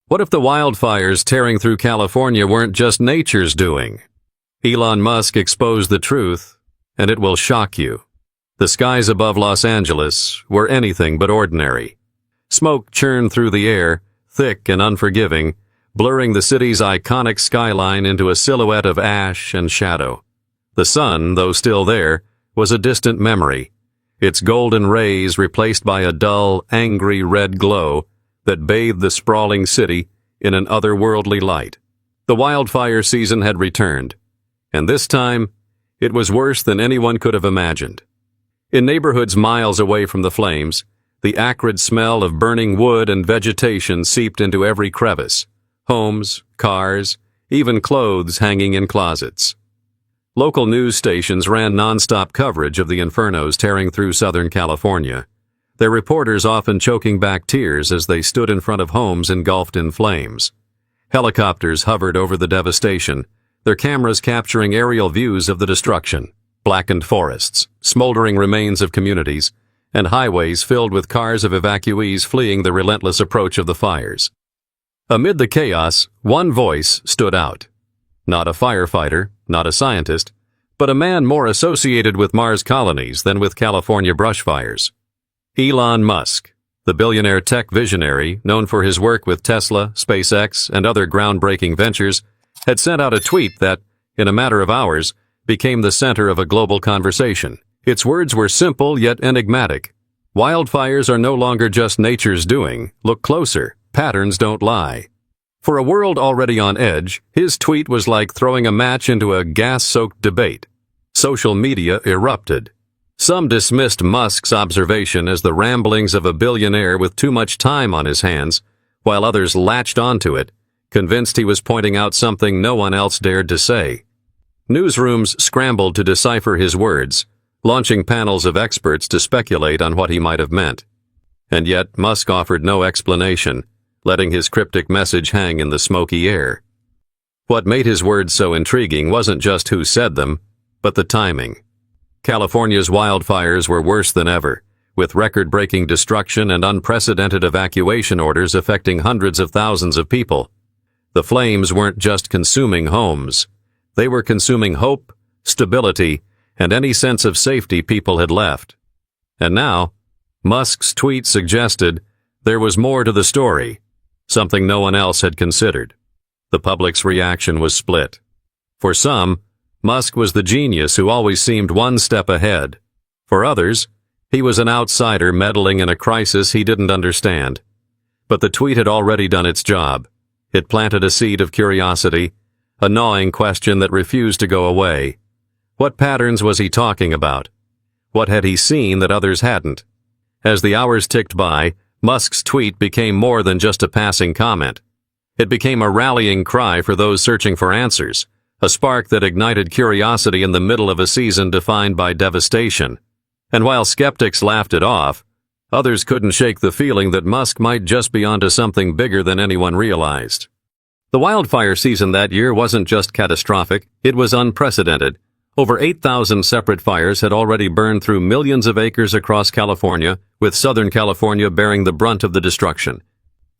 What if the wildfires tearing through California weren't just nature's doing? Elon Musk exposed the truth, and it will shock you. The skies above Los Angeles were anything but ordinary. Smoke churned through the air, thick and unforgiving, blurring the city's iconic skyline into a silhouette of ash and shadow. The sun, though still there, was a distant memory, its golden rays replaced by a dull, angry red glow that bathed the sprawling city in an otherworldly light. The wildfire season had returned, and this time it was worse than anyone could have imagined. In neighborhoods miles away from the flames, the acrid smell of burning wood and vegetation seeped into every crevice, homes, cars, even clothes hanging in closets. Local news stations ran nonstop coverage of the infernos tearing through Southern California, their reporters often choking back tears as they stood in front of homes engulfed in flames. Helicopters hovered over the devastation, their cameras capturing aerial views of the destruction, blackened forests, smoldering remains of communities, and highways filled with cars of evacuees fleeing the relentless approach of the fires. Amid the chaos, one voice stood out. Not a firefighter, not a scientist, but a man more associated with Mars colonies than with California brush fires. Elon Musk, the billionaire tech visionary known for his work with Tesla, SpaceX, and other groundbreaking ventures, had sent out a tweet that, in a matter of hours, became the center of a global conversation. Its words were simple yet enigmatic. Wildfires are no longer just nature's doing. Look closer. Patterns don't lie. For a world already on edge, his tweet was like throwing a match into a gas-soaked debate. Social media erupted. Some dismissed Musk's observation as the ramblings of a billionaire with too much time on his hands, while others latched onto it, convinced he was pointing out something no one else dared to say. Newsrooms scrambled to decipher his words, launching panels of experts to speculate on what he might have meant. And yet Musk offered no explanation, letting his cryptic message hang in the smoky air. What made his words so intriguing wasn't just who said them, but the timing. California's wildfires were worse than ever, with record-breaking destruction and unprecedented evacuation orders affecting hundreds of thousands of people. The flames weren't just consuming homes. They were consuming hope, stability, and any sense of safety people had left. And now, Musk's tweet suggested there was more to the story, something no one else had considered. The public's reaction was split. For some, Musk was the genius who always seemed one step ahead. For others, he was an outsider meddling in a crisis he didn't understand. But the tweet had already done its job. It planted a seed of curiosity, a gnawing question that refused to go away. What patterns was he talking about? What had he seen that others hadn't? As the hours ticked by, Musk's tweet became more than just a passing comment. It became a rallying cry for those searching for answers, a spark that ignited curiosity in the middle of a season defined by devastation. And while skeptics laughed it off, others couldn't shake the feeling that Musk might just be onto something bigger than anyone realized. The wildfire season that year wasn't just catastrophic, it was unprecedented. Over 8,000 separate fires had already burned through millions of acres across California, with Southern California bearing the brunt of the destruction.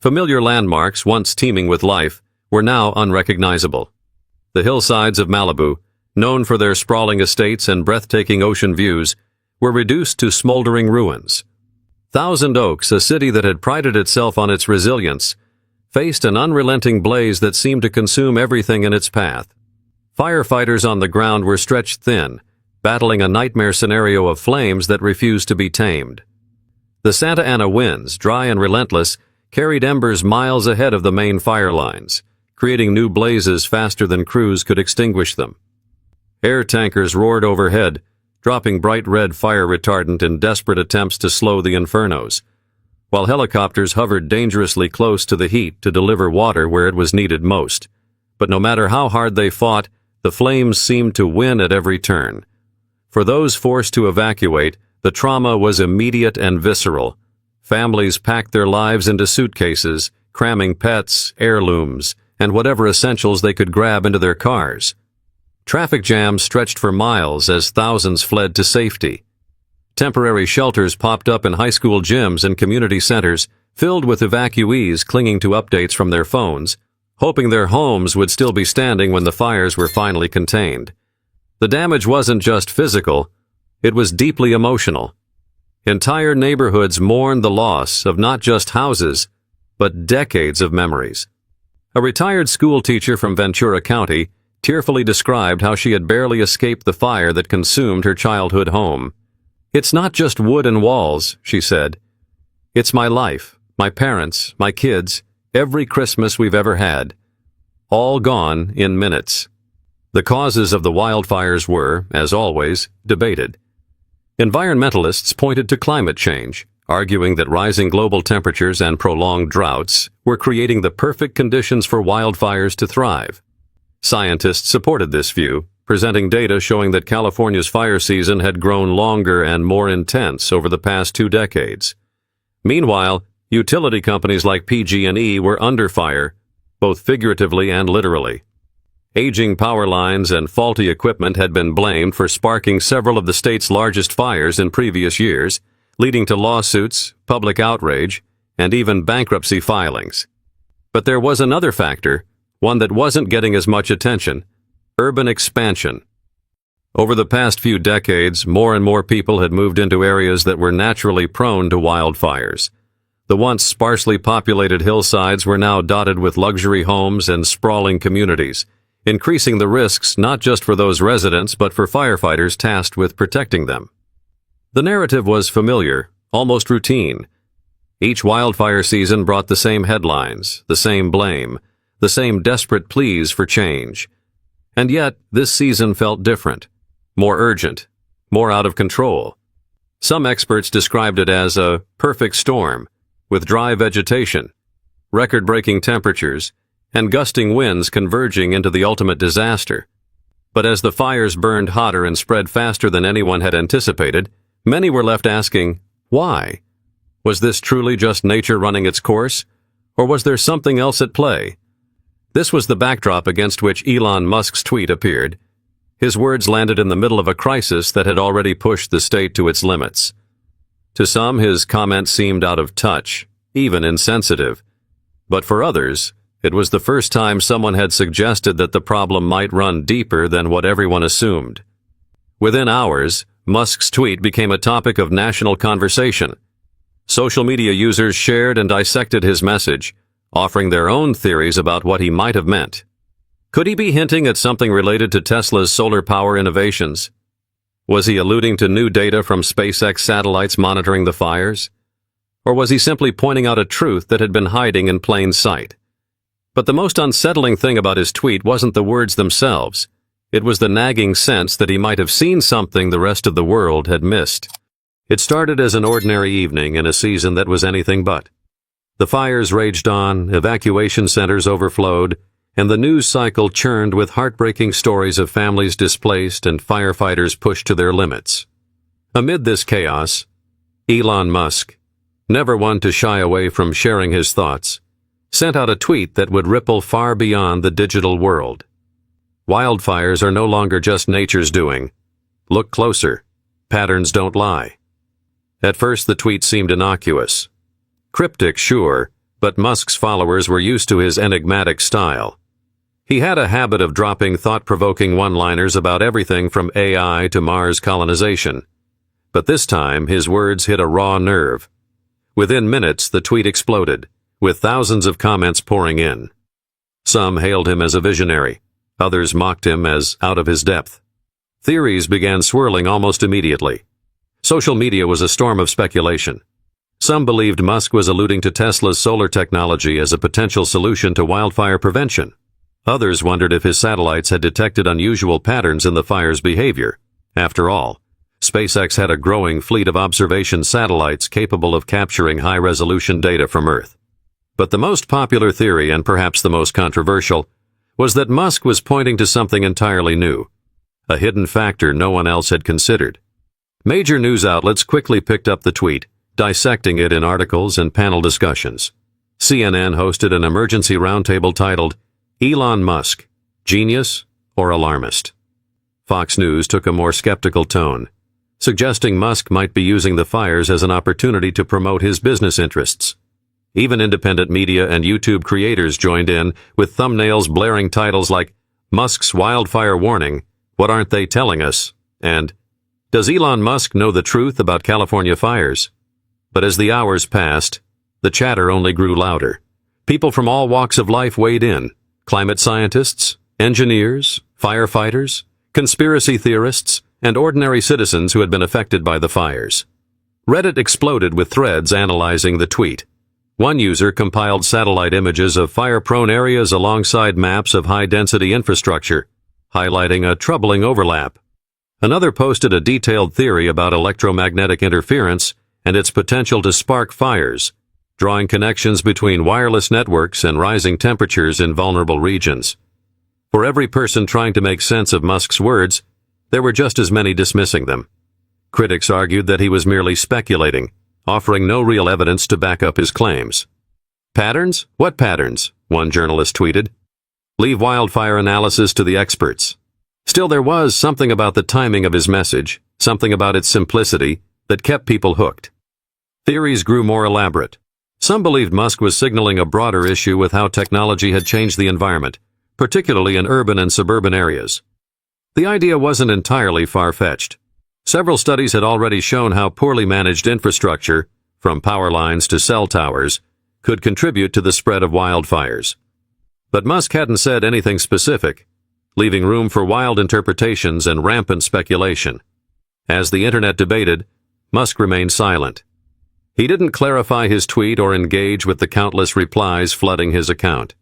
Familiar landmarks, once teeming with life, were now unrecognizable. The hillsides of Malibu, known for their sprawling estates and breathtaking ocean views, were reduced to smoldering ruins. Thousand Oaks, a city that had prided itself on its resilience, faced an unrelenting blaze that seemed to consume everything in its path. Firefighters on the ground were stretched thin, battling a nightmare scenario of flames that refused to be tamed. The Santa Ana winds, dry and relentless, carried embers miles ahead of the main fire lines, creating new blazes faster than crews could extinguish them. Air tankers roared overhead, dropping bright red fire retardant in desperate attempts to slow the infernos, while helicopters hovered dangerously close to the heat to deliver water where it was needed most. But no matter how hard they fought, the flames seemed to win at every turn. For those forced to evacuate, the trauma was immediate and visceral. Families packed their lives into suitcases, cramming pets, heirlooms, and whatever essentials they could grab into their cars. Traffic jams stretched for miles as thousands fled to safety. Temporary shelters popped up in high school gyms and community centers, filled with evacuees clinging to updates from their phones, hoping their homes would still be standing when the fires were finally contained. The damage wasn't just physical, it was deeply emotional. Entire neighborhoods mourned the loss of not just houses, but decades of memories. A retired school teacher from Ventura County tearfully described how she had barely escaped the fire that consumed her childhood home. "It's not just wood and walls," she said. "It's my life, my parents, my kids, every Christmas we've ever had. All gone in minutes." The causes of the wildfires were, as always, debated. Environmentalists pointed to climate change, arguing that rising global temperatures and prolonged droughts were creating the perfect conditions for wildfires to thrive. Scientists supported this view, presenting data showing that California's fire season had grown longer and more intense over the past 2 decades. Meanwhile, utility companies like PG&E were under fire, both figuratively and literally. Aging power lines and faulty equipment had been blamed for sparking several of the state's largest fires in previous years, leading to lawsuits, public outrage, and even bankruptcy filings. But there was another factor, one that wasn't getting as much attention: urban expansion. Over the past few decades, more and more people had moved into areas that were naturally prone to wildfires. The once sparsely populated hillsides were now dotted with luxury homes and sprawling communities, increasing the risks not just for those residents but for firefighters tasked with protecting them. The narrative was familiar, almost routine. Each wildfire season brought the same headlines, the same blame, the same desperate pleas for change. And yet, this season felt different, more urgent, more out of control. Some experts described it as a perfect storm, with dry vegetation, record-breaking temperatures, and gusting winds converging into the ultimate disaster. But as the fires burned hotter and spread faster than anyone had anticipated, many were left asking, why? Was this truly just nature running its course, or was there something else at play? This was the backdrop against which Elon Musk's tweet appeared. His words landed in the middle of a crisis that had already pushed the state to its limits. To some, his comments seemed out of touch, even insensitive. But for others, it was the first time someone had suggested that the problem might run deeper than what everyone assumed. Within hours, Musk's tweet became a topic of national conversation. Social media users shared and dissected his message, offering their own theories about what he might have meant. Could he be hinting at something related to Tesla's solar power innovations? Was he alluding to new data from SpaceX satellites monitoring the fires? Or was he simply pointing out a truth that had been hiding in plain sight? But the most unsettling thing about his tweet wasn't the words themselves. It was the nagging sense that he might have seen something the rest of the world had missed. It started as an ordinary evening in a season that was anything but. The fires raged on, evacuation centers overflowed, and the news cycle churned with heartbreaking stories of families displaced and firefighters pushed to their limits. Amid this chaos, Elon Musk, never one to shy away from sharing his thoughts, sent out a tweet that would ripple far beyond the digital world. Wildfires are no longer just nature's doing. Look closer. Patterns don't lie. At first, the tweet seemed innocuous. Cryptic, sure, but Musk's followers were used to his enigmatic style. He had a habit of dropping thought-provoking one-liners about everything from AI to Mars colonization. But this time, his words hit a raw nerve. Within minutes, the tweet exploded, with thousands of comments pouring in. Some hailed him as a visionary. Others mocked him as out of his depth. Theories began swirling almost immediately. Social media was a storm of speculation. Some believed Musk was alluding to Tesla's solar technology as a potential solution to wildfire prevention. Others wondered if his satellites had detected unusual patterns in the fire's behavior. After all, SpaceX had a growing fleet of observation satellites capable of capturing high-resolution data from Earth. But the most popular theory, and perhaps the most controversial, was that Musk was pointing to something entirely new, a hidden factor no one else had considered. Major news outlets quickly picked up the tweet, dissecting it in articles and panel discussions. CNN hosted an emergency roundtable titled, Elon Musk, Genius or Alarmist? Fox News took a more skeptical tone, suggesting Musk might be using the fires as an opportunity to promote his business interests. Even independent media and YouTube creators joined in, with thumbnails blaring titles like "Musk's Wildfire Warning, What Aren't They Telling Us?" and "Does Elon Musk Know the Truth About California Fires?" But as the hours passed, the chatter only grew louder. People from all walks of life weighed in: climate scientists, engineers, firefighters, conspiracy theorists, and ordinary citizens who had been affected by the fires. Reddit exploded with threads analyzing the tweet. One user compiled satellite images of fire-prone areas alongside maps of high-density infrastructure, highlighting a troubling overlap. Another posted a detailed theory about electromagnetic interference and its potential to spark fires, drawing connections between wireless networks and rising temperatures in vulnerable regions. For every person trying to make sense of Musk's words, there were just as many dismissing them. Critics argued that he was merely speculating, offering no real evidence to back up his claims. "Patterns? What patterns?" one journalist tweeted. "Leave wildfire analysis to the experts." Still, there was something about the timing of his message, something about its simplicity, that kept people hooked. Theories grew more elaborate. Some believed Musk was signaling a broader issue with how technology had changed the environment, particularly in urban and suburban areas. The idea wasn't entirely far-fetched. Several studies had already shown how poorly managed infrastructure, from power lines to cell towers, could contribute to the spread of wildfires. But Musk hadn't said anything specific, leaving room for wild interpretations and rampant speculation. As the internet debated, Musk remained silent. He didn't clarify his tweet or engage with the countless replies flooding his account.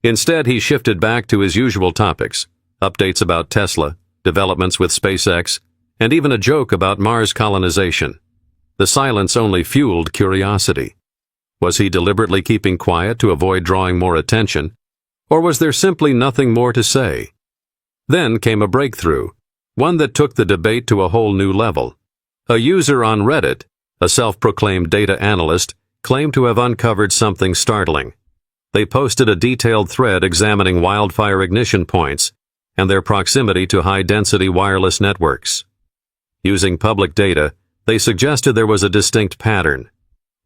Instead, he shifted back to his usual topics: updates about Tesla, developments with SpaceX, and even a joke about Mars colonization. The silence only fueled curiosity. Was he deliberately keeping quiet to avoid drawing more attention, or was there simply nothing more to say? Then came a breakthrough, one that took the debate to a whole new level. A user on Reddit, a self-proclaimed data analyst, claimed to have uncovered something startling. They posted a detailed thread examining wildfire ignition points and their proximity to high-density wireless networks. Using public data, they suggested there was a distinct pattern.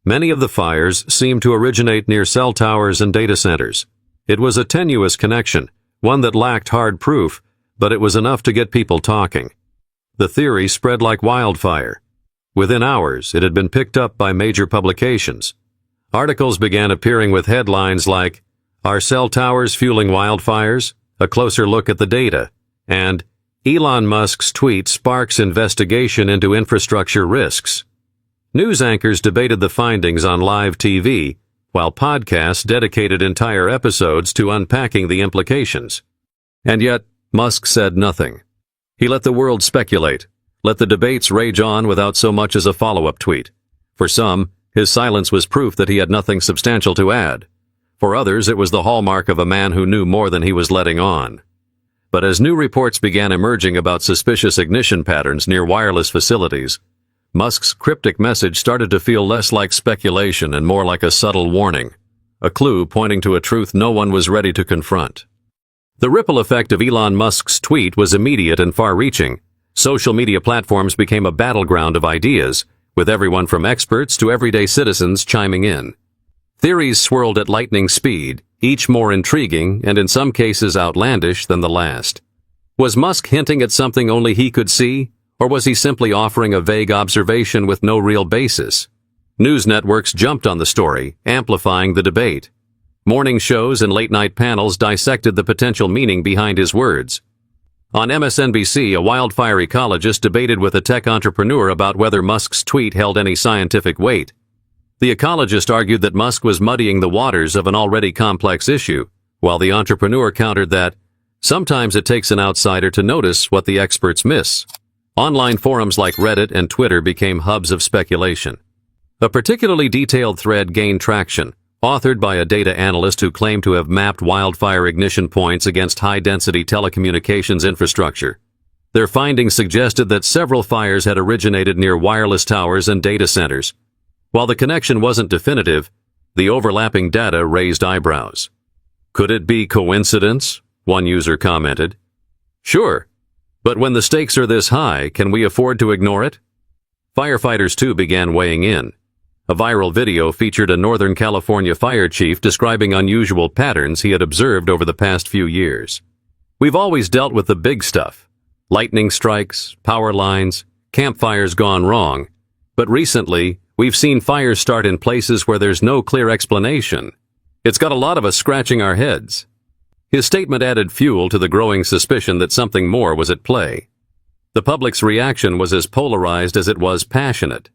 Many of the fires seemed to originate near cell towers and data centers. It was a tenuous connection, one that lacked hard proof, but it was enough to get people talking. The theory spread like wildfire. Within hours, it had been picked up by major publications. Articles began appearing with headlines like, "Are cell towers fueling wildfires? A closer look at the data," and "Elon Musk's tweet sparks investigation into infrastructure risks." News anchors debated the findings on live TV, while podcasts dedicated entire episodes to unpacking the implications. And yet, Musk said nothing. He let the world speculate, let the debates rage on without so much as a follow-up tweet. For some, his silence was proof that he had nothing substantial to add. For others, it was the hallmark of a man who knew more than he was letting on. But as new reports began emerging about suspicious ignition patterns near wireless facilities, Musk's cryptic message started to feel less like speculation and more like a subtle warning, a clue pointing to a truth no one was ready to confront. The ripple effect of Elon Musk's tweet was immediate and far-reaching. Social media platforms became a battleground of ideas, with everyone from experts to everyday citizens chiming in. Theories swirled at lightning speed, each more intriguing and in some cases outlandish than the last. Was Musk hinting at something only he could see, or was he simply offering a vague observation with no real basis? News networks jumped on the story, amplifying the debate. Morning shows and late-night panels dissected the potential meaning behind his words. On MSNBC, a wildfire ecologist debated with a tech entrepreneur about whether Musk's tweet held any scientific weight. The ecologist argued that Musk was muddying the waters of an already complex issue, while the entrepreneur countered that sometimes it takes an outsider to notice what the experts miss. Online forums like Reddit and Twitter became hubs of speculation. A particularly detailed thread gained traction, authored by a data analyst who claimed to have mapped wildfire ignition points against high-density telecommunications infrastructure. Their findings suggested that several fires had originated near wireless towers and data centers. While the connection wasn't definitive, the overlapping data raised eyebrows. "Could it be coincidence?" one user commented. "Sure, but when the stakes are this high, can we afford to ignore it?" Firefighters too began weighing in. A viral video featured a Northern California fire chief describing unusual patterns he had observed over the past few years. We've always dealt with the big stuff: lightning strikes, power lines, campfires gone wrong. But recently, we've seen fires start in places where there's no clear explanation. It's got a lot of us scratching our heads. His statement added fuel to the growing suspicion that something more was at play. The public's reaction was as polarized as it was passionate.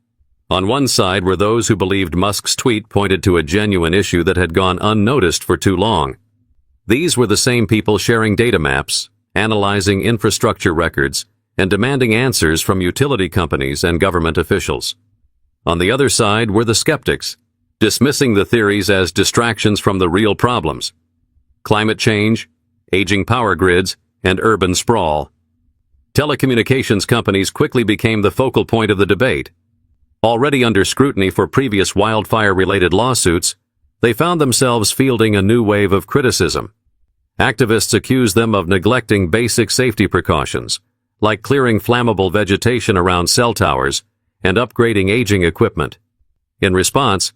On one side were those who believed Musk's tweet pointed to a genuine issue that had gone unnoticed for too long. These were the same people sharing data maps, analyzing infrastructure records, and demanding answers from utility companies and government officials. On the other side were the skeptics, dismissing the theories as distractions from the real problems: climate change, aging power grids, and urban sprawl. Telecommunications companies quickly became the focal point of the debate. Already under scrutiny for previous wildfire-related lawsuits, they found themselves fielding a new wave of criticism. Activists accused them of neglecting basic safety precautions, like clearing flammable vegetation around cell towers and upgrading aging equipment. In response,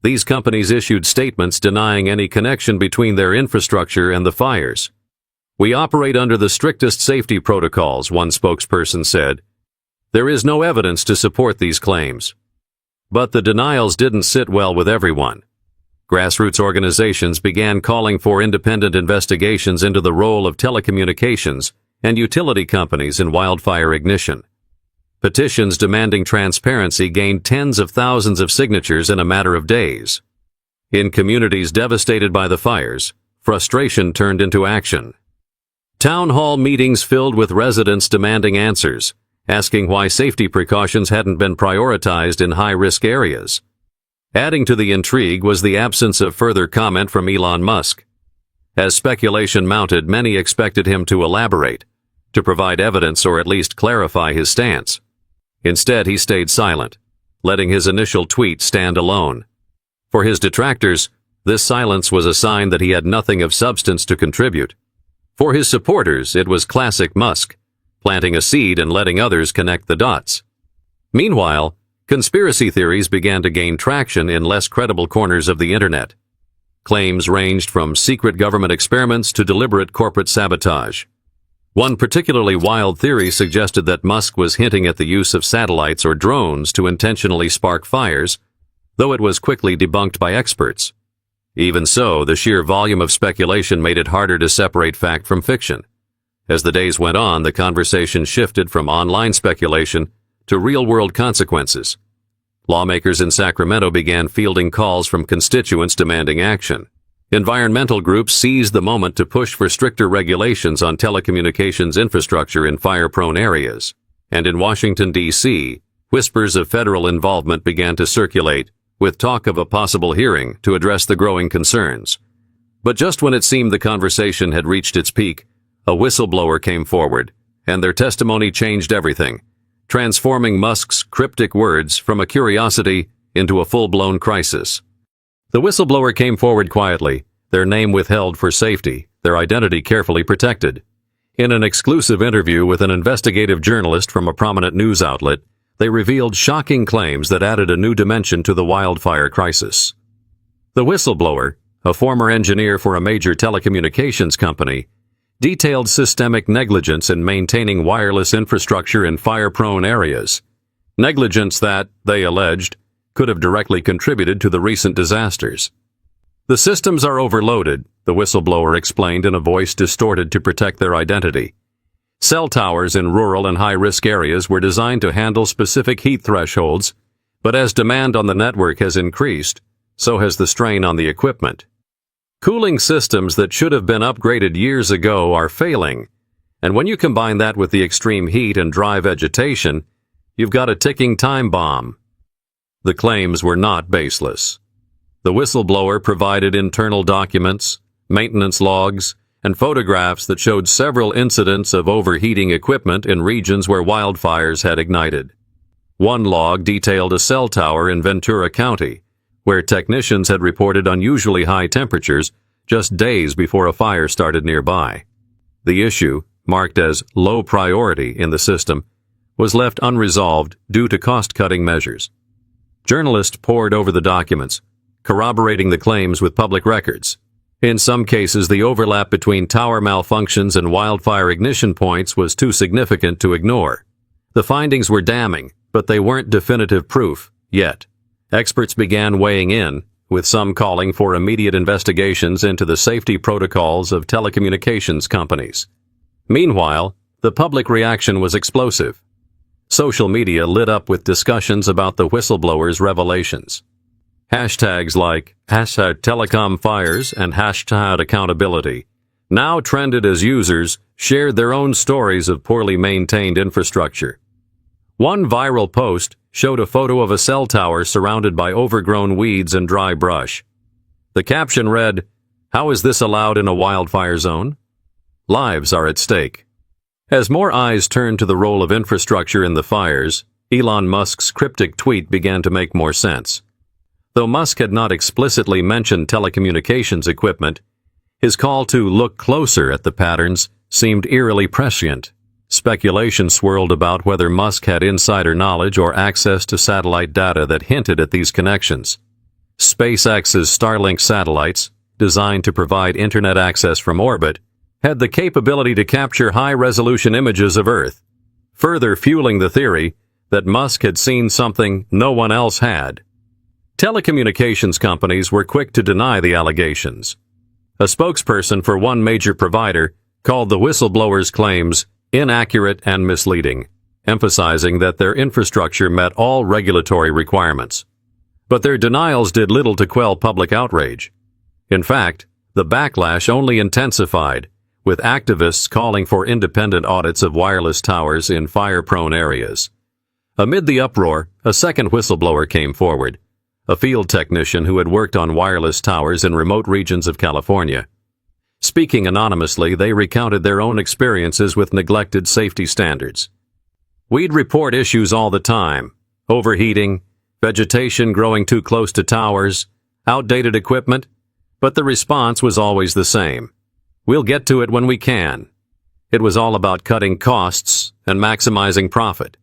these companies issued statements denying any connection between their infrastructure and the fires. "We operate under the strictest safety protocols," one spokesperson said. "There is no evidence to support these claims." But the denials didn't sit well with everyone. Grassroots organizations began calling for independent investigations into the role of telecommunications and utility companies in wildfire ignition. Petitions demanding transparency gained tens of thousands of signatures in a matter of days. In communities devastated by the fires, frustration turned into action. Town hall meetings filled with residents demanding answers, asking why safety precautions hadn't been prioritized in high-risk areas. Adding to the intrigue was the absence of further comment from Elon Musk. As speculation mounted, many expected him to elaborate, to provide evidence or at least clarify his stance. Instead, he stayed silent, letting his initial tweet stand alone. For his detractors, this silence was a sign that he had nothing of substance to contribute. For his supporters, it was classic Musk, planting a seed and letting others connect the dots. Meanwhile, conspiracy theories began to gain traction in less credible corners of the internet. Claims ranged from secret government experiments to deliberate corporate sabotage. One particularly wild theory suggested that Musk was hinting at the use of satellites or drones to intentionally spark fires, though it was quickly debunked by experts. Even so, the sheer volume of speculation made it harder to separate fact from fiction. As the days went on, the conversation shifted from online speculation to real-world consequences. Lawmakers in Sacramento began fielding calls from constituents demanding action. Environmental groups seized the moment to push for stricter regulations on telecommunications infrastructure in fire-prone areas. And in Washington, D.C., whispers of federal involvement began to circulate, with talk of a possible hearing to address the growing concerns. But just when it seemed the conversation had reached its peak, a whistleblower came forward, and their testimony changed everything, transforming Musk's cryptic words from a curiosity into a full-blown crisis. The whistleblower came forward quietly, their name withheld for safety, their identity carefully protected. In an exclusive interview with an investigative journalist from a prominent news outlet, they revealed shocking claims that added a new dimension to the wildfire crisis. The whistleblower, a former engineer for a major telecommunications company, detailed systemic negligence in maintaining wireless infrastructure in fire-prone areas. Negligence that, they alleged, could have directly contributed to the recent disasters. "The systems are overloaded," the whistleblower explained in a voice distorted to protect their identity. Cell towers in rural and high-risk areas were designed to handle specific heat thresholds, but as demand on the network has increased, so has the strain on the equipment. Cooling systems that should have been upgraded years ago are failing, and when you combine that with the extreme heat and dry vegetation, you've got a ticking time bomb. The claims were not baseless. The whistleblower provided internal documents, maintenance logs, and photographs that showed several incidents of overheating equipment in regions where wildfires had ignited. One log detailed a cell tower in Ventura County, where technicians had reported unusually high temperatures just days before a fire started nearby. The issue, marked as low priority in the system, was left unresolved due to cost-cutting measures. Journalists pored over the documents, corroborating the claims with public records. In some cases, the overlap between tower malfunctions and wildfire ignition points was too significant to ignore. The findings were damning, but they weren't definitive proof yet. Experts began weighing in, with some calling for immediate investigations into the safety protocols of telecommunications companies. Meanwhile, the public reaction was explosive. Social media lit up with discussions about the whistleblowers' revelations. Hashtags like #telecomfires and #accountability now trended as users shared their own stories of poorly maintained infrastructure. One viral post showed a photo of a cell tower surrounded by overgrown weeds and dry brush. The caption read, "How is this allowed in a wildfire zone? Lives are at stake." As more eyes turned to the role of infrastructure in the fires, Elon Musk's cryptic tweet began to make more sense. Though Musk had not explicitly mentioned telecommunications equipment, his call to look closer at the patterns seemed eerily prescient. Speculation swirled about whether Musk had insider knowledge or access to satellite data that hinted at these connections. SpaceX's Starlink satellites, designed to provide internet access from orbit, had the capability to capture high-resolution images of Earth, further fueling the theory that Musk had seen something no one else had. Telecommunications companies were quick to deny the allegations. A spokesperson for one major provider called the whistleblowers' claims inaccurate and misleading, emphasizing that their infrastructure met all regulatory requirements. But their denials did little to quell public outrage. In fact, the backlash only intensified, with activists calling for independent audits of wireless towers in fire-prone areas. Amid the uproar, a second whistleblower came forward, a field technician who had worked on wireless towers in remote regions of California. Speaking anonymously, they recounted their own experiences with neglected safety standards. "We'd report issues all the time: overheating, vegetation growing too close to towers, outdated equipment, but the response was always the same. We'll get to it when we can." It was all about cutting costs and maximizing profit.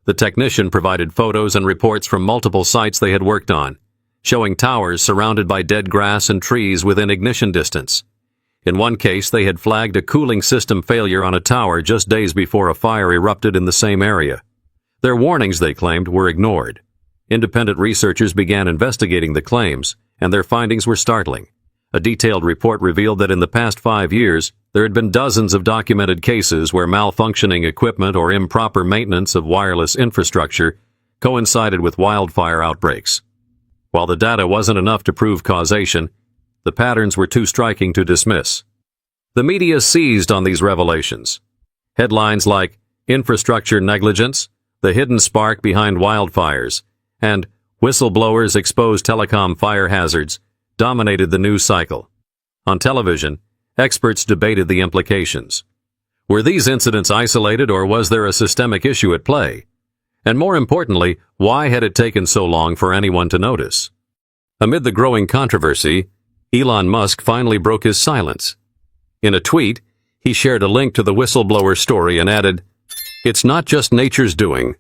The technician provided photos and reports from multiple sites they had worked on, showing towers surrounded by dead grass and trees within ignition distance. In one case, they had flagged a cooling system failure on a tower just days before a fire erupted in the same area. Their warnings, they claimed, were ignored. Independent researchers began investigating the claims, and their findings were startling. A detailed report revealed that in the past 5 years, there had been dozens of documented cases where malfunctioning equipment or improper maintenance of wireless infrastructure coincided with wildfire outbreaks. While the data wasn't enough to prove causation, the patterns were too striking to dismiss. The media seized on these revelations. Headlines like "Infrastructure Negligence," "The Hidden Spark Behind Wildfires," and "Whistleblowers Expose Telecom Fire Hazards" dominated the news cycle. On television, experts debated the implications. Were these incidents isolated, or was there a systemic issue at play? And more importantly, why had it taken so long for anyone to notice? Amid the growing controversy, Elon Musk finally broke his silence. In a tweet, he shared a link to the whistleblower story and added, "It's not just nature's doing.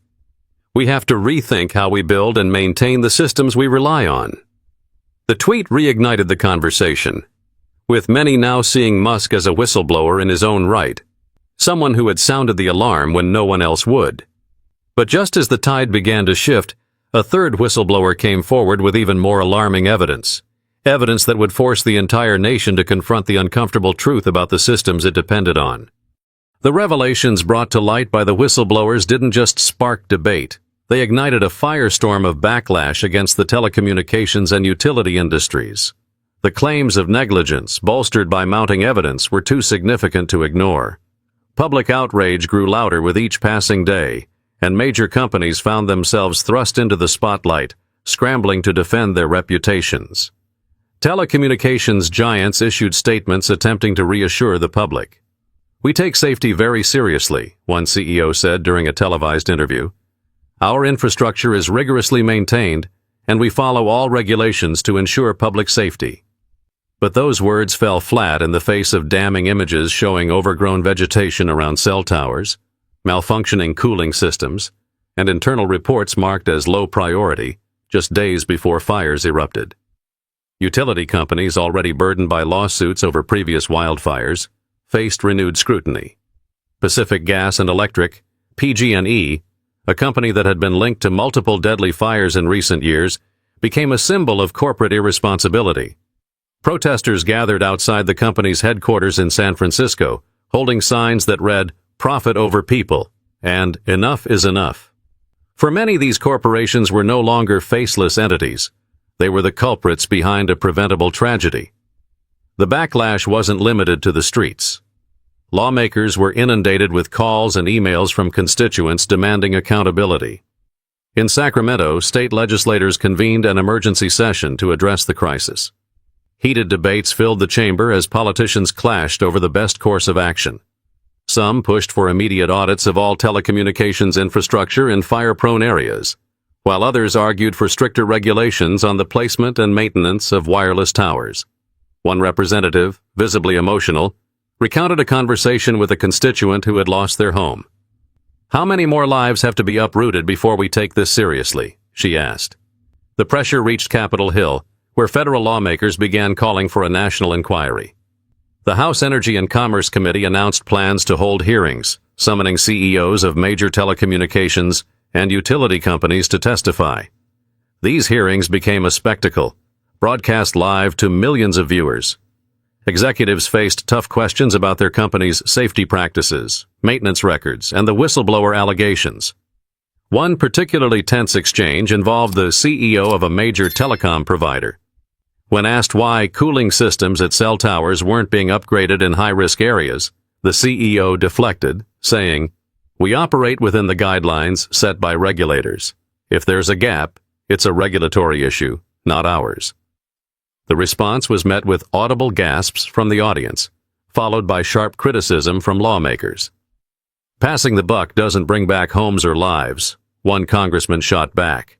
We have to rethink how we build and maintain the systems we rely on." The tweet reignited the conversation, with many now seeing Musk as a whistleblower in his own right, someone who had sounded the alarm when no one else would. But just as the tide began to shift, a third whistleblower came forward with even more alarming evidence that would force the entire nation to confront the uncomfortable truth about the systems it depended on. The revelations brought to light by the whistleblowers didn't just spark debate. They ignited a firestorm of backlash against the telecommunications and utility industries. The claims of negligence, bolstered by mounting evidence, were too significant to ignore. Public outrage grew louder with each passing day, and major companies found themselves thrust into the spotlight, scrambling to defend their reputations. Telecommunications giants issued statements attempting to reassure the public. "We take safety very seriously," one CEO said during a televised interview. "Our infrastructure is rigorously maintained, and we follow all regulations to ensure public safety." But those words fell flat in the face of damning images showing overgrown vegetation around cell towers, malfunctioning cooling systems, and internal reports marked as low priority, just days before fires erupted. Utility companies, already burdened by lawsuits over previous wildfires, faced renewed scrutiny. Pacific Gas and Electric, PG&E, a company that had been linked to multiple deadly fires in recent years, became a symbol of corporate irresponsibility. Protesters gathered outside the company's headquarters in San Francisco, holding signs that read, "Profit over people," and "Enough is enough." For many, these corporations were no longer faceless entities. They were the culprits behind a preventable tragedy. The backlash wasn't limited to the streets. Lawmakers were inundated with calls and emails from constituents demanding accountability. In Sacramento, state legislators convened an emergency session to address the crisis. Heated debates filled the chamber as politicians clashed over the best course of action. Some pushed for immediate audits of all telecommunications infrastructure in fire-prone areas, while others argued for stricter regulations on the placement and maintenance of wireless towers. One representative, visibly emotional, recounted a conversation with a constituent who had lost their home. "How many more lives have to be uprooted before we take this seriously?" she asked. The pressure reached Capitol Hill, where federal lawmakers began calling for a national inquiry. The House Energy and Commerce Committee announced plans to hold hearings, summoning CEOs of major telecommunications and utility companies to testify. These hearings became a spectacle, broadcast live to millions of viewers. Executives faced tough questions about their company's safety practices, maintenance records, and the whistleblower allegations. One particularly tense exchange involved the CEO of a major telecom provider. When asked why cooling systems at cell towers weren't being upgraded in high-risk areas, the CEO deflected, saying, "We operate within the guidelines set by regulators. If there's a gap, it's a regulatory issue, not ours." The response was met with audible gasps from the audience, followed by sharp criticism from lawmakers. "Passing the buck doesn't bring back homes or lives," one congressman shot back.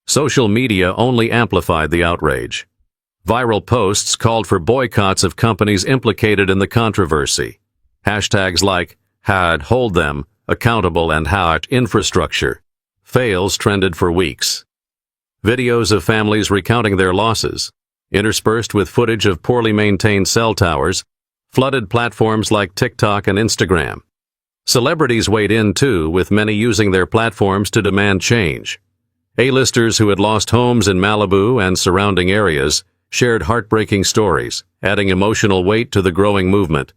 Social media only amplified the outrage. Viral posts called for boycotts of companies implicated in the controversy. Hashtags like #hold them accountable and #infrastructure fails trended for weeks. Videos of families recounting their losses, interspersed with footage of poorly maintained cell towers, flooded platforms like TikTok and Instagram. Celebrities weighed in too, with many using their platforms to demand change. A-listers who had lost homes in Malibu and surrounding areas shared heartbreaking stories, adding emotional weight to the growing movement.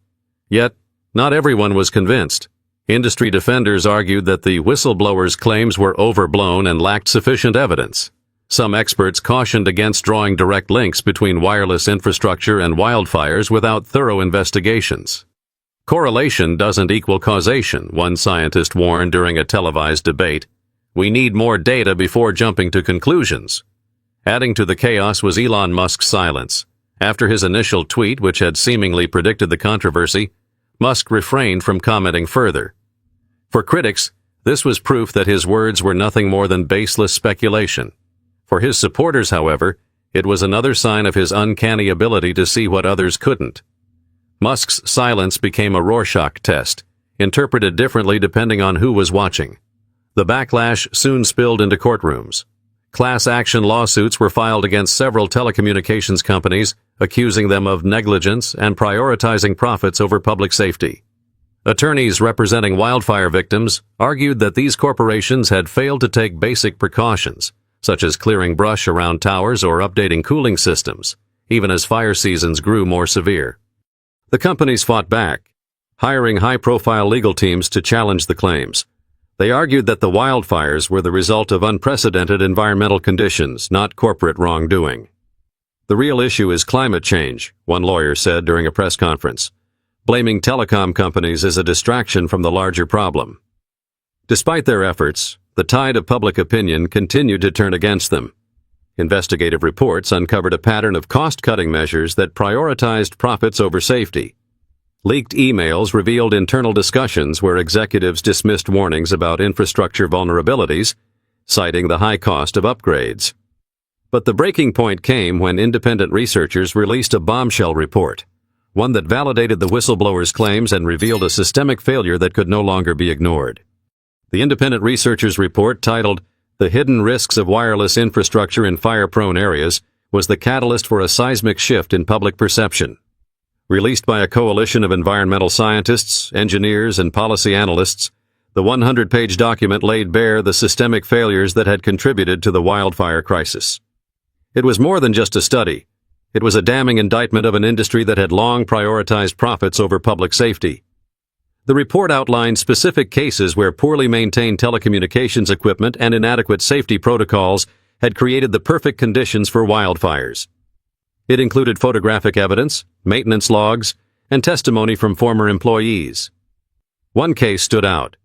Yet, not everyone was convinced. Industry defenders argued that the whistleblowers' claims were overblown and lacked sufficient evidence. Some experts cautioned against drawing direct links between wireless infrastructure and wildfires without thorough investigations. "Correlation doesn't equal causation," one scientist warned during a televised debate. "We need more data before jumping to conclusions." Adding to the chaos was Elon Musk's silence. After his initial tweet, which had seemingly predicted the controversy, Musk refrained from commenting further. For critics, this was proof that his words were nothing more than baseless speculation. For his supporters, however, it was another sign of his uncanny ability to see what others couldn't. Musk's silence became a Rorschach test, interpreted differently depending on who was watching. The backlash soon spilled into courtrooms. Class action lawsuits were filed against several telecommunications companies, accusing them of negligence and prioritizing profits over public safety. Attorneys representing wildfire victims argued that these corporations had failed to take basic precautions, such as clearing brush around towers or updating cooling systems, even as fire seasons grew more severe. The companies fought back, hiring high-profile legal teams to challenge the claims. They argued that the wildfires were the result of unprecedented environmental conditions, not corporate wrongdoing. "The real issue is climate change," one lawyer said during a press conference. "Blaming telecom companies is a distraction from the larger problem." Despite their efforts, the tide of public opinion continued to turn against them. Investigative reports uncovered a pattern of cost-cutting measures that prioritized profits over safety. Leaked emails revealed internal discussions where executives dismissed warnings about infrastructure vulnerabilities, citing the high cost of upgrades. But the breaking point came when independent researchers released a bombshell report, one that validated the whistleblowers' claims and revealed a systemic failure that could no longer be ignored. The independent researchers' report, titled The hidden risks of wireless infrastructure in fire-prone areas was the catalyst for a seismic shift in public perception. Released by a coalition of environmental scientists, engineers, and policy analysts, the 100-page document laid bare the systemic failures that had contributed to the wildfire crisis. It was more than just a study. It was a damning indictment of an industry that had long prioritized profits over public safety. The report outlined specific cases where poorly maintained telecommunications equipment and inadequate safety protocols had created the perfect conditions for wildfires. It included photographic evidence, maintenance logs, and testimony from former employees. One case stood out.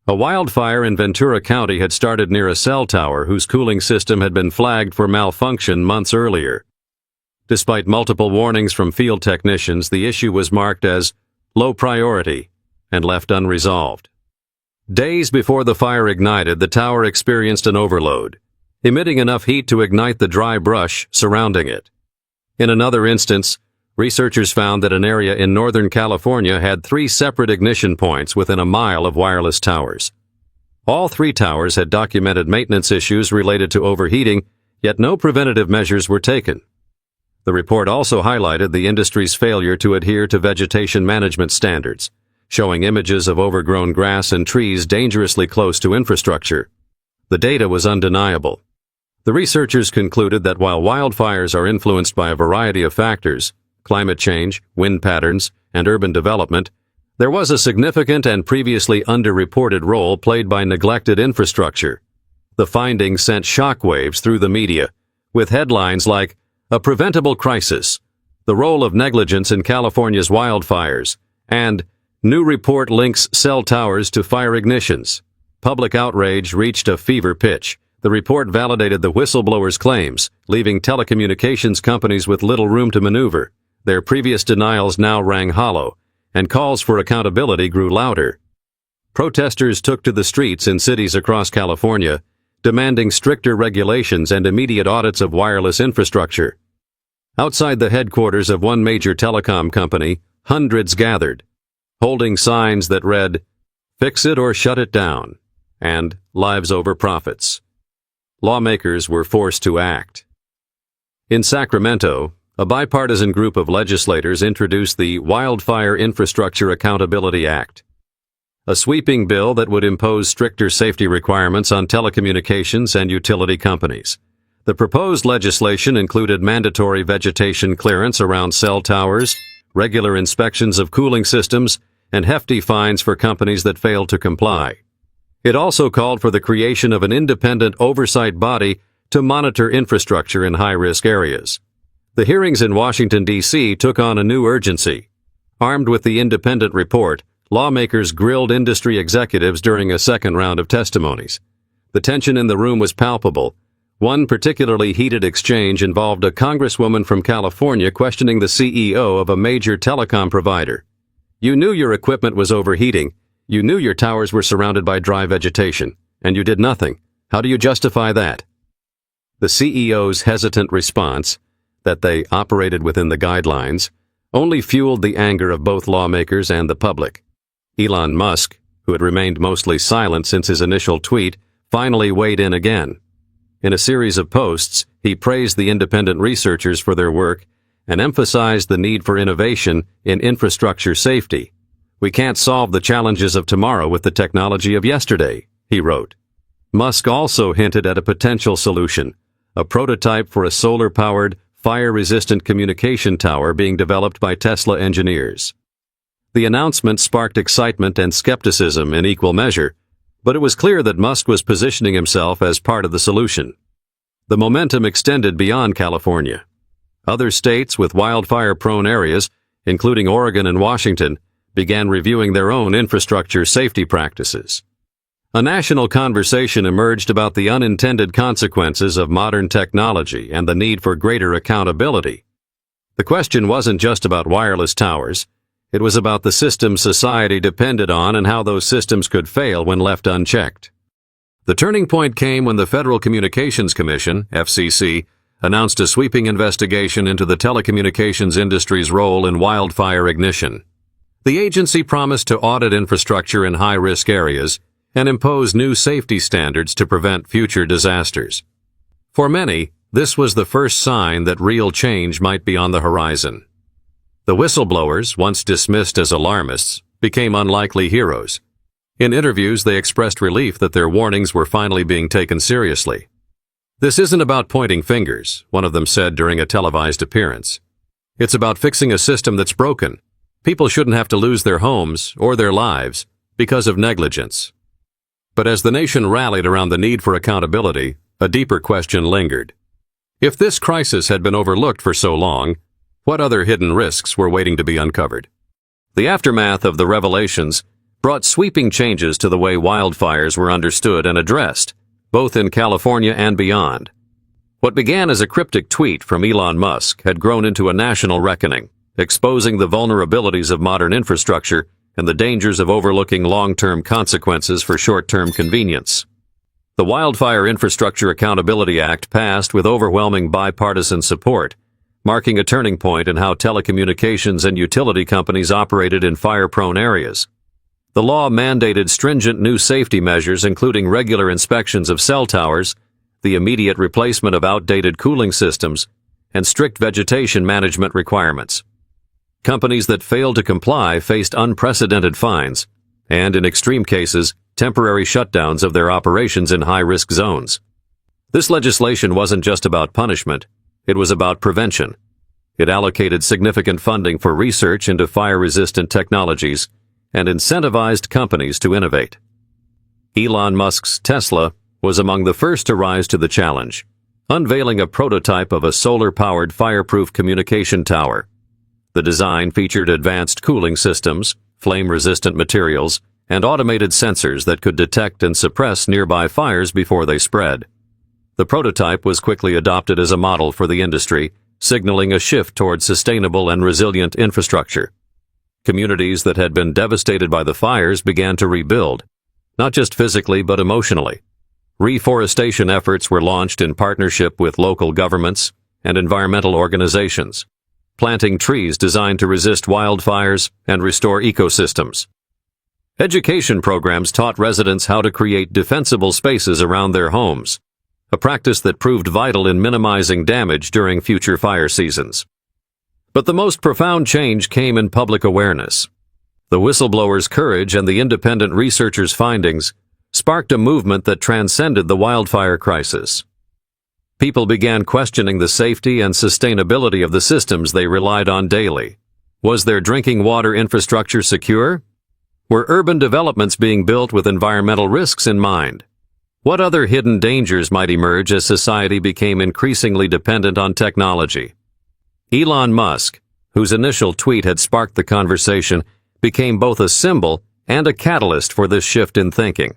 A wildfire in Ventura County had started near a cell tower whose cooling system had been flagged for malfunction months earlier. Despite multiple warnings from field technicians, the issue was marked as low priority and left unresolved. Days before the fire ignited, the tower experienced an overload, emitting enough heat to ignite the dry brush surrounding it. In another instance, researchers found that an area in Northern California had 3 separate ignition points within a mile of wireless towers. All 3 towers had documented maintenance issues related to overheating, yet no preventative measures were taken. The report also highlighted the industry's failure to adhere to vegetation management standards, showing images of overgrown grass and trees dangerously close to infrastructure. The data was undeniable. The researchers concluded that while wildfires are influenced by a variety of factors, climate change, wind patterns, and urban development, there was a significant and previously underreported role played by neglected infrastructure. The findings sent shockwaves through the media, with headlines like, "A Preventable Crisis," "The Role of Negligence in California's Wildfires," and "New Report Links Cell Towers to Fire Ignitions." Public outrage reached a fever pitch. The report validated the whistleblowers' claims, leaving telecommunications companies with little room to maneuver. Their previous denials now rang hollow, and calls for accountability grew louder. Protesters took to the streets in cities across California, demanding stricter regulations and immediate audits of wireless infrastructure. Outside the headquarters of one major telecom company, hundreds gathered, holding signs that read, "Fix it or shut it down," and "Lives over profits." Lawmakers were forced to act. In Sacramento, a bipartisan group of legislators introduced the Wildfire Infrastructure Accountability Act, a sweeping bill that would impose stricter safety requirements on telecommunications and utility companies. The proposed legislation included mandatory vegetation clearance around cell towers, regular inspections of cooling systems, and hefty fines for companies that failed to comply. It also called for the creation of an independent oversight body to monitor infrastructure in high-risk areas. The hearings in Washington, D.C. took on a new urgency. Armed with the independent report, lawmakers grilled industry executives during a second round of testimonies. The tension in the room was palpable. One particularly heated exchange involved a congresswoman from California questioning the CEO of a major telecom provider. "You knew your equipment was overheating. You knew your towers were surrounded by dry vegetation, and you did nothing. How do you justify that?" The CEO's hesitant response, that they operated within the guidelines, only fueled the anger of both lawmakers and the public. Elon Musk, who had remained mostly silent since his initial tweet, finally weighed in again. In a series of posts, he praised the independent researchers for their work and emphasized the need for innovation in infrastructure safety. "We can't solve the challenges of tomorrow with the technology of yesterday," he wrote. Musk also hinted at a potential solution, a prototype for a solar-powered, fire-resistant communication tower being developed by Tesla engineers. The announcement sparked excitement and skepticism in equal measure, but it was clear that Musk was positioning himself as part of the solution. The momentum extended beyond California. Other states with wildfire-prone areas, including Oregon and Washington, began reviewing their own infrastructure safety practices. A national conversation emerged about the unintended consequences of modern technology and the need for greater accountability. The question wasn't just about wireless towers. It was about the systems society depended on and how those systems could fail when left unchecked. The turning point came when the Federal Communications Commission, FCC, announced a sweeping investigation into the telecommunications industry's role in wildfire ignition. The agency promised to audit infrastructure in high-risk areas, and impose new safety standards to prevent future disasters. For many, this was the first sign that real change might be on the horizon. The whistleblowers, once dismissed as alarmists, became unlikely heroes. In interviews, they expressed relief that their warnings were finally being taken seriously. "This isn't about pointing fingers," one of them said during a televised appearance. "It's about fixing a system that's broken. People shouldn't have to lose their homes or their lives because of negligence." But as the nation rallied around the need for accountability, a deeper question lingered. If this crisis had been overlooked for so long, what other hidden risks were waiting to be uncovered? The aftermath of the revelations brought sweeping changes to the way wildfires were understood and addressed, both in California and beyond. What began as a cryptic tweet from Elon Musk had grown into a national reckoning, exposing the vulnerabilities of modern infrastructure and the dangers of overlooking long-term consequences for short-term convenience. The Wildfire Infrastructure Accountability Act passed with overwhelming bipartisan support, marking a turning point in how telecommunications and utility companies operated in fire-prone areas. The law mandated stringent new safety measures, including regular inspections of cell towers, the immediate replacement of outdated cooling systems, and strict vegetation management requirements. Companies that failed to comply faced unprecedented fines, and in extreme cases, temporary shutdowns of their operations in high-risk zones. This legislation wasn't just about punishment, it was about prevention. It allocated significant funding for research into fire-resistant technologies and incentivized companies to innovate. Elon Musk's Tesla was among the first to rise to the challenge, unveiling a prototype of a solar-powered fireproof communication tower. The design featured advanced cooling systems, flame-resistant materials, and automated sensors that could detect and suppress nearby fires before they spread. The prototype was quickly adopted as a model for the industry, signaling a shift toward sustainable and resilient infrastructure. Communities that had been devastated by the fires began to rebuild, not just physically but emotionally. Reforestation efforts were launched in partnership with local governments and environmental organizations, planting trees designed to resist wildfires and restore ecosystems. Education programs taught residents how to create defensible spaces around their homes, a practice that proved vital in minimizing damage during future fire seasons. But the most profound change came in public awareness. The whistleblowers' courage and the independent researchers' findings sparked a movement that transcended the wildfire crisis. People began questioning the safety and sustainability of the systems they relied on daily. Was their drinking water infrastructure secure? Were urban developments being built with environmental risks in mind? What other hidden dangers might emerge as society became increasingly dependent on technology? Elon Musk, whose initial tweet had sparked the conversation, became both a symbol and a catalyst for this shift in thinking.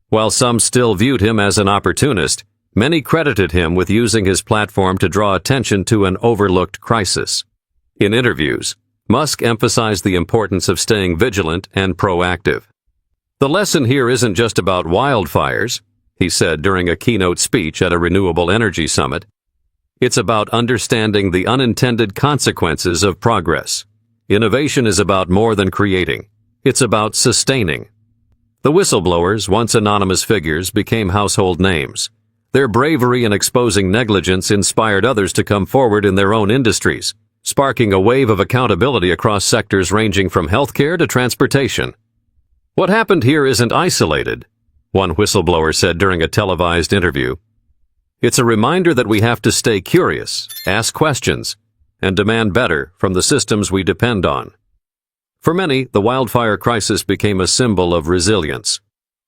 While some still viewed him as an opportunist, many credited him with using his platform to draw attention to an overlooked crisis. In interviews, Musk emphasized the importance of staying vigilant and proactive. "The lesson here isn't just about wildfires," he said during a keynote speech at a renewable energy summit. "It's about understanding the unintended consequences of progress. Innovation is about more than creating. It's about sustaining." The whistleblowers, once anonymous figures, became household names. Their bravery in exposing negligence inspired others to come forward in their own industries, sparking a wave of accountability across sectors ranging from healthcare to transportation. "What happened here isn't isolated," one whistleblower said during a televised interview. "It's a reminder that we have to stay curious, ask questions, and demand better from the systems we depend on." For many, the wildfire crisis became a symbol of resilience.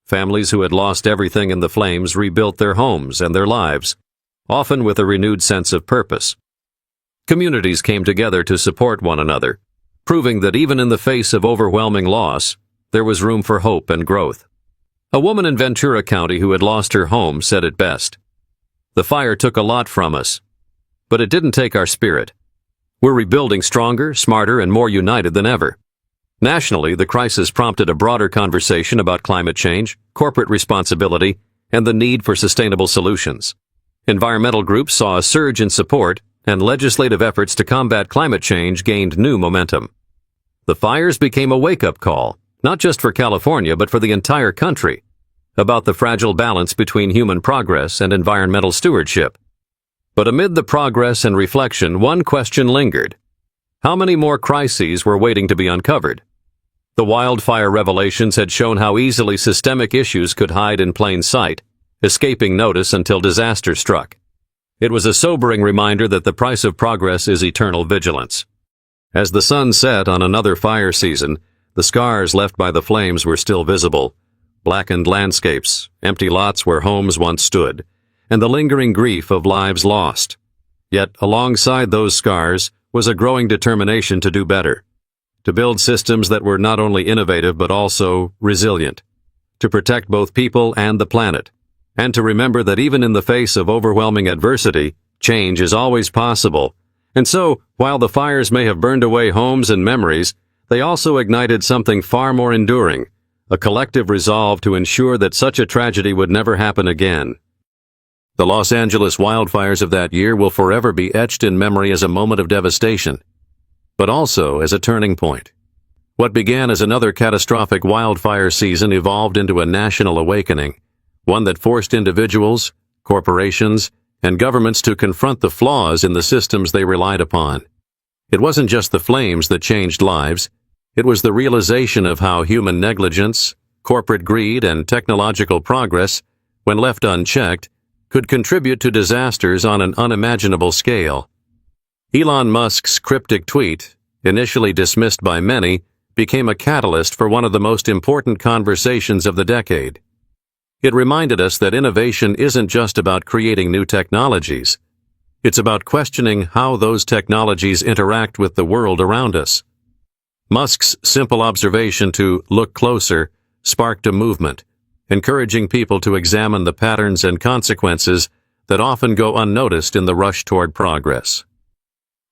Families who had lost everything in the flames rebuilt their homes and their lives, often with a renewed sense of purpose. Communities came together to support one another, proving that even in the face of overwhelming loss, there was room for hope and growth. A woman in Ventura County who had lost her home said it best. "The fire took a lot from us, but it didn't take our spirit. We're rebuilding stronger, smarter, and more united than ever." Nationally, the crisis prompted a broader conversation about climate change, corporate responsibility, and the need for sustainable solutions. Environmental groups saw a surge in support, and legislative efforts to combat climate change gained new momentum. The fires became a wake-up call, not just for California but for the entire country, about the fragile balance between human progress and environmental stewardship. But amid the progress and reflection, one question lingered. How many more crises were waiting to be uncovered? The wildfire revelations had shown how easily systemic issues could hide in plain sight, escaping notice until disaster struck. It was a sobering reminder that the price of progress is eternal vigilance. As the sun set on another fire season, the scars left by the flames were still visible. Blackened landscapes, empty lots where homes once stood, and the lingering grief of lives lost. Yet, alongside those scars was a growing determination to do better, to build systems that were not only innovative but also resilient, to protect both people and the planet, and to remember that even in the face of overwhelming adversity, change is always possible. And so, while the fires may have burned away homes and memories, they also ignited something far more enduring, a collective resolve to ensure that such a tragedy would never happen again. The Los Angeles wildfires of that year will forever be etched in memory as a moment of devastation, but also as a turning point. What began as another catastrophic wildfire season evolved into a national awakening, one that forced individuals, corporations, and governments to confront the flaws in the systems they relied upon. It wasn't just the flames that changed lives, it was the realization of how human negligence, corporate greed, and technological progress, when left unchecked, could contribute to disasters on an unimaginable scale. Elon Musk's cryptic tweet, initially dismissed by many, became a catalyst for one of the most important conversations of the decade. It reminded us that innovation isn't just about creating new technologies. It's about questioning how those technologies interact with the world around us. Musk's simple observation to look closer sparked a movement, encouraging people to examine the patterns and consequences that often go unnoticed in the rush toward progress.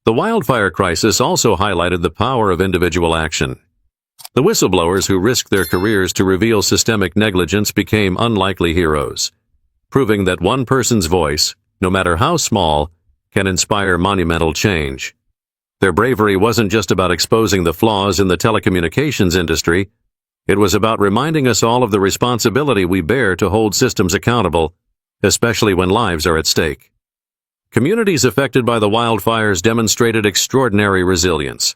The wildfire crisis also highlighted the power of individual action. The whistleblowers who risked their careers to reveal systemic negligence became unlikely heroes, proving that one person's voice, no matter how small, can inspire monumental change. Their bravery wasn't just about exposing the flaws in the telecommunications industry. It was about reminding us all of the responsibility we bear to hold systems accountable, especially when lives are at stake. Communities affected by the wildfires demonstrated extraordinary resilience.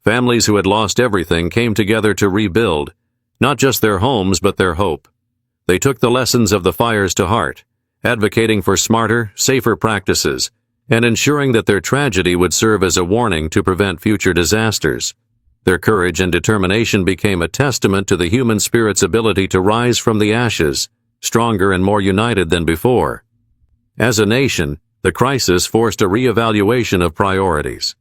Families who had lost everything came together to rebuild, not just their homes but their hope. They took the lessons of the fires to heart, advocating for smarter, safer practices, and ensuring that their tragedy would serve as a warning to prevent future disasters. Their courage and determination became a testament to the human spirit's ability to rise from the ashes, stronger and more united than before. As a nation, the crisis forced a reevaluation of priorities.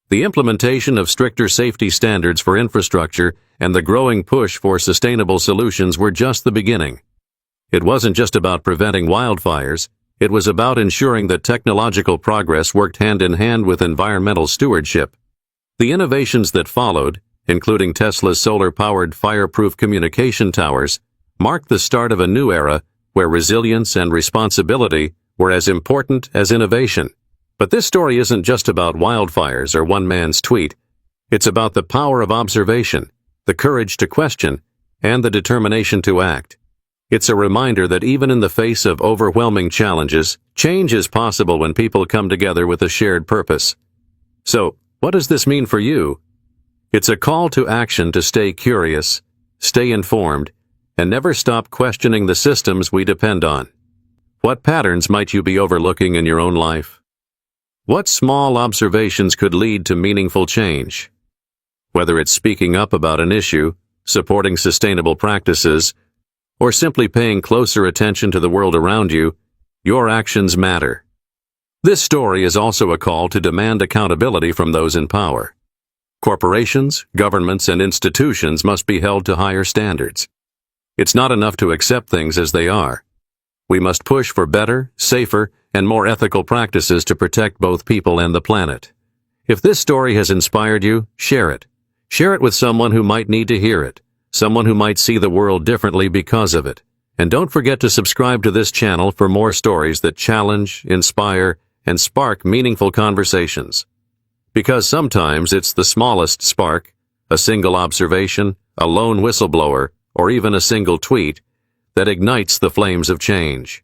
The implementation of stricter safety standards for infrastructure and the growing push for sustainable solutions were just the beginning. It wasn't just about preventing wildfires, it was about ensuring that technological progress worked hand in hand with environmental stewardship. The innovations that followed, including Tesla's solar-powered fireproof communication towers, marked the start of a new era where resilience and responsibility were as important as innovation. But this story isn't just about wildfires or one man's tweet. It's about the power of observation, the courage to question, and the determination to act. It's a reminder that even in the face of overwhelming challenges, change is possible when people come together with a shared purpose. So, what does this mean for you? It's a call to action to stay curious, stay informed, and never stop questioning the systems we depend on. What patterns might you be overlooking in your own life? What small observations could lead to meaningful change? Whether it's speaking up about an issue, supporting sustainable practices, or simply paying closer attention to the world around you, your actions matter. This story is also a call to demand accountability from those in power. Corporations, governments, and institutions must be held to higher standards. It's not enough to accept things as they are. We must push for better, safer, and more ethical practices to protect both people and the planet. If this story has inspired you, share it. Share it with someone who might need to hear it, someone who might see the world differently because of it. And don't forget to subscribe to this channel for more stories that challenge, inspire, and spark meaningful conversations. Because sometimes it's the smallest spark, a single observation, a lone whistleblower, or even a single tweet, that ignites the flames of change.